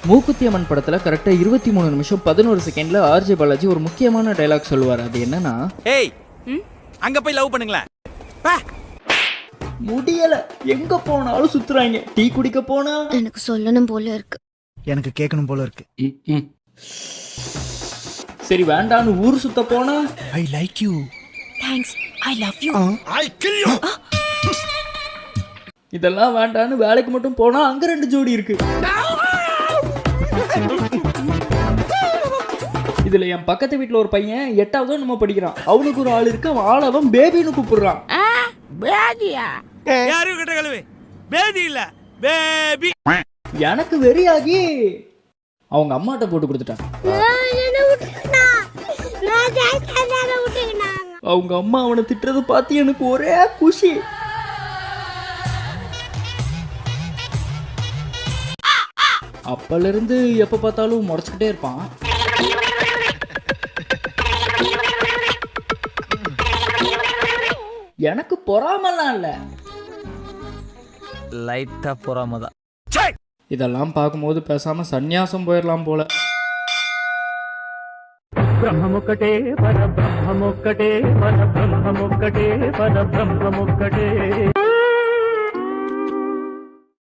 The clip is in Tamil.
மூக்குத்தி அம்மன் படத்துல கரெக்டா 23 நிமிஷம் 11 செகண்ட்ல ஆர்ஜே பாலாஜி ஒரு முக்கியமான டைலாக் சொல்லுவார். அது என்னன்னா, ஏய் அங்க போய் லவ் பண்ணுங்களேன். முடியல, எங்க போனாலும் சுத்துறாங்க. டீ குடிக்க போனா எனக்கு சொல்லணும் போல இருக்கு, எனக்கு கேட்கணும் போல இருக்கு. சரி வேண்டான்னு ஊர் சுத்த போனா I like you, thanks, I love you, I kill you. இதெல்லாம் வேண்டான்னு வேலைக்கு மட்டும் போனா அங்க 2 ஜோடி இருக்கு. இதுல என் பக்கத்து வீட்டுல ஒரு பையன் 8வது நம்ம படிக்கிறான். அவனுக்கு ஒரு ஆள் இருக்கு. அவன் ஆள் அவன் பேபின்னு கூப்பிடுறான். யாரு கிட்ட கழுவு? பேபி இல்ல பேபி. எனக்கு வெறியாகி அவங்க அம்மாட்ட போட்டு கொடுத்துட்டான். அவங்க அம்மா அவனை திட்டுறதை பார்த்து எனக்கு ஒரே குஷி. அப்பல இருந்து எப்ப பார்த்தாலும் முறைச்சுக்கிட்டே இருப்பான். எனக்கு பொறாமலாம் இல்ல, லைட்டா பொறாமதான். இதெல்லாம் பார்க்கும்போது பேசாம சந்நியாசம் போயிடலாம் போல. బ్రహ్మముక్కటే పర బ్రహ్మముక్కటే పర బ్రహ్మముక్కటే పర బ్రహ్మముక్కటే